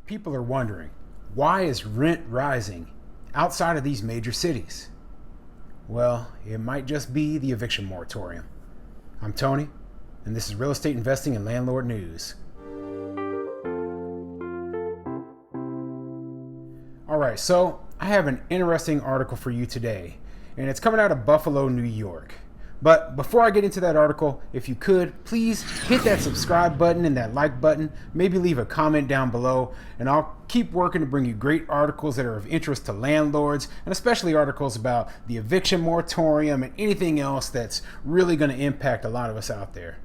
People are wondering, why is rent rising outside of these major cities? Well, it might just be the eviction moratorium. I'm Tony, and this is Real Estate Investing and Landlord News. Alright, so I have an interesting article for you today, and it's coming out of Buffalo, New York. But before I get into that article, if you could, please hit that subscribe button and that like button. Maybe leave a comment down below, and I'll keep working to bring you great articles that are of interest to landlords, and especially articles about the eviction moratorium and anything else that's really going to impact a lot of us out there.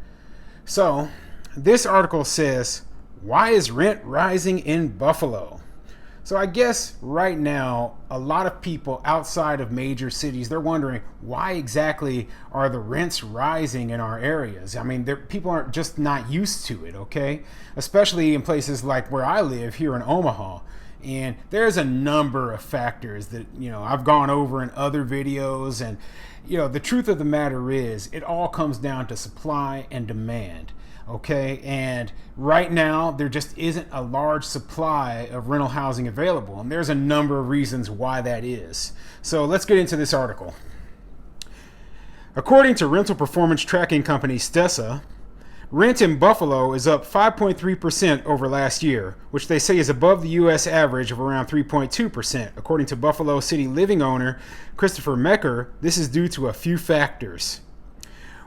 So, this article says, why is rent rising in Buffalo? So I guess right now, a lot of people outside of major cities, they're wondering, why exactly are the rents rising in our areas? I mean, people aren't just not used to it, okay? Especially in places like where I live here in Omaha. And there's a number of factors that, I've gone over in other videos. And, the truth of the matter is, it all comes down to supply and demand. Okay, and right now there just isn't a large supply of rental housing available, and there's a number of reasons why that is. So let's get into this article. According to rental performance tracking company Stessa, rent in Buffalo is up 5.3% over last year, which they say is above the U.S. average of around 3.2%. According to Buffalo City Living owner Christopher Mecker, this is due to a few factors.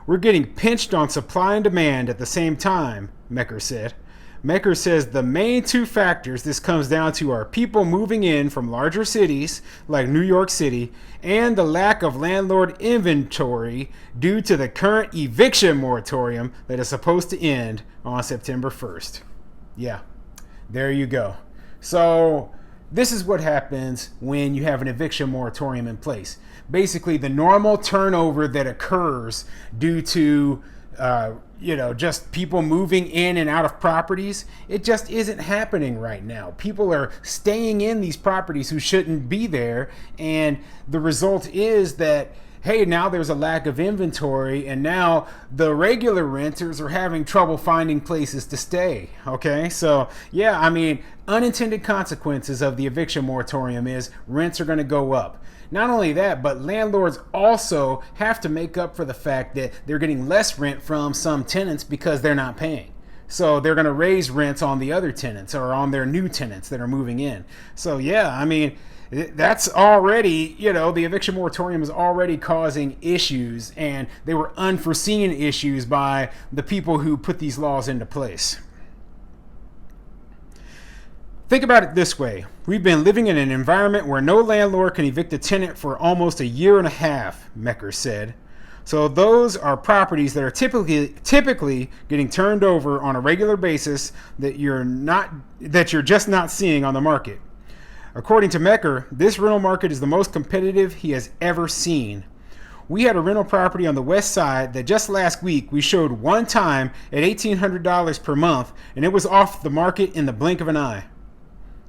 We're getting pinched on supply and demand at the same time, Mecker said. Mecker says the main two factors this comes down to are people moving in from larger cities like New York City and the lack of landlord inventory due to the current eviction moratorium that is supposed to end on September 1st. Yeah, there you go. So this is what happens when you have an eviction moratorium in place. Basically, the normal turnover that occurs due to, just people moving in and out of properties, it just isn't happening right now. People are staying in these properties who shouldn't be there, and the result is that, hey, now there's a lack of inventory, and now the regular renters are having trouble finding places to stay, okay? So, yeah, unintended consequences of the eviction moratorium is rents are going to go up. Not only that, but landlords also have to make up for the fact that they're getting less rent from some tenants because they're not paying. So they're going to raise rents on the other tenants or on their new tenants that are moving in. So, yeah, that's already, the eviction moratorium is already causing issues, and they were unforeseen issues by the people who put these laws into place. Think about it this way. We've been living in an environment where no landlord can evict a tenant for almost a year and a half, Mecker said. So those are properties that are typically getting turned over on a regular basis that you're just not seeing on the market. According to Mecker, this rental market is the most competitive he has ever seen. We had a rental property on the west side that just last week we showed one time at $1,800 per month, and it was off the market in the blink of an eye.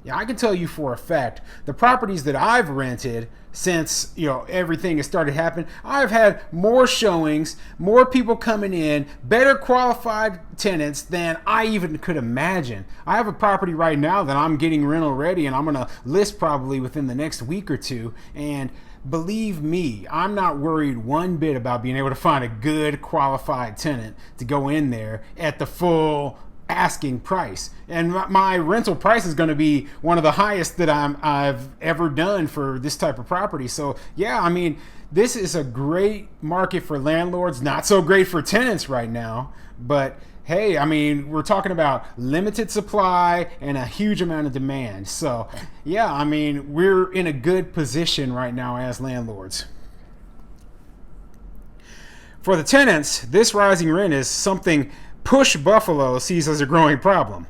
Yeah, I can tell you for a fact, the properties that I've rented since, everything has started happening, I've had more showings, more people coming in, better qualified tenants than I even could imagine. I have a property right now that I'm getting rental ready, and I'm going to list probably within the next week or two. And believe me, I'm not worried one bit about being able to find a good qualified tenant to go in there at the full asking price. And my rental price is going to be one of the highest that I've ever done for this type of property. So yeah, this is a great market for landlords, not so great for tenants right now, but hey, we're talking about limited supply and a huge amount of demand. So yeah, we're in a good position right now as landlords. For the tenants, this rising rent is something Push Buffalo sees as a growing problem.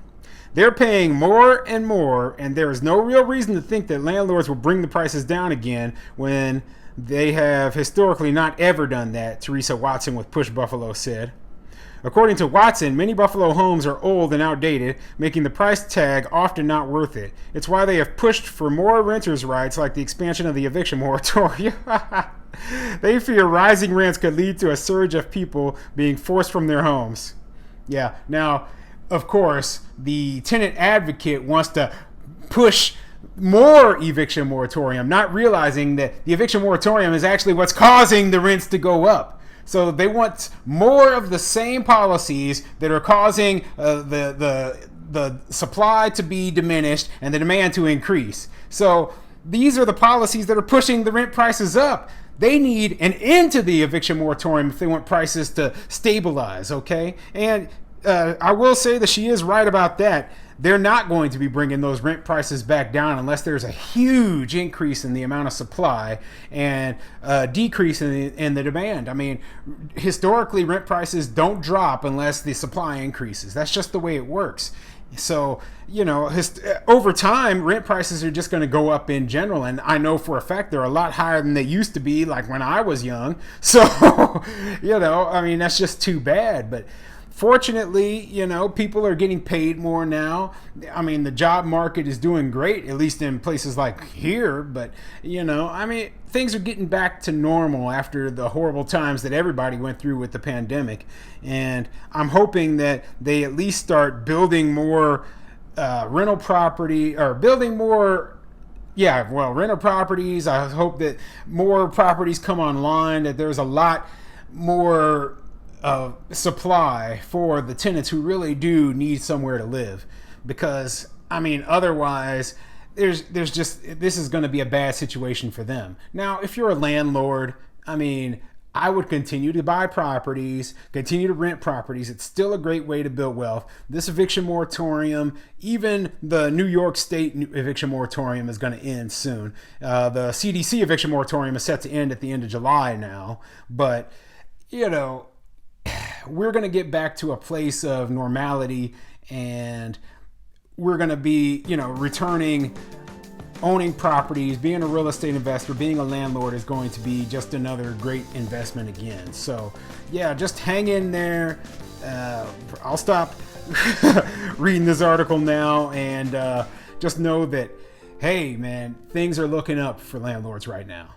They're paying more and more, and there is no real reason to think that landlords will bring the prices down again when they have historically not ever done that, Teresa Watson with Push Buffalo said. According to Watson, many Buffalo homes are old and outdated, making the price tag often not worth it. It's why they have pushed for more renters' rights like the expansion of the eviction moratorium. They fear rising rents could lead to a surge of people being forced from their homes. Yeah, now, of course, the tenant advocate wants to push more eviction moratorium, not realizing that the eviction moratorium is actually what's causing the rents to go up. So they want more of the same policies that are causing the supply to be diminished and the demand to increase. So these are the policies that are pushing the rent prices up. They need an end to the eviction moratorium if they want prices to stabilize, okay? And I will say that she is right about that. They're not going to be bringing those rent prices back down unless there's a huge increase in the amount of supply and a decrease in the demand. I mean, historically, rent prices don't drop unless the supply increases. That's just the way it works. So, over time, rent prices are just going to go up in general. And I know for a fact they're a lot higher than they used to be, like when I was young. So, that's just too bad. But fortunately, people are getting paid more now. I mean, the job market is doing great, at least in places like here. But, things are getting back to normal after the horrible times that everybody went through with the pandemic. And I'm hoping that they at least start building more rental property or building more rental properties. I hope that more properties come online, that there's a lot more supply for the tenants who really do need somewhere to live, because otherwise this is going to be a bad situation for them. Now, if you're a landlord, I would continue to buy properties, continue to rent properties. It's still a great way to build wealth. This eviction moratorium, even the New York State eviction moratorium, is going to end soon. The CDC eviction moratorium is set to end at the end of July now, but we're going to get back to a place of normality, and we're going to be, returning, owning properties, being a real estate investor, being a landlord is going to be just another great investment again. So yeah, just hang in there. I'll stop reading this article now, and just know that, hey man, things are looking up for landlords right now.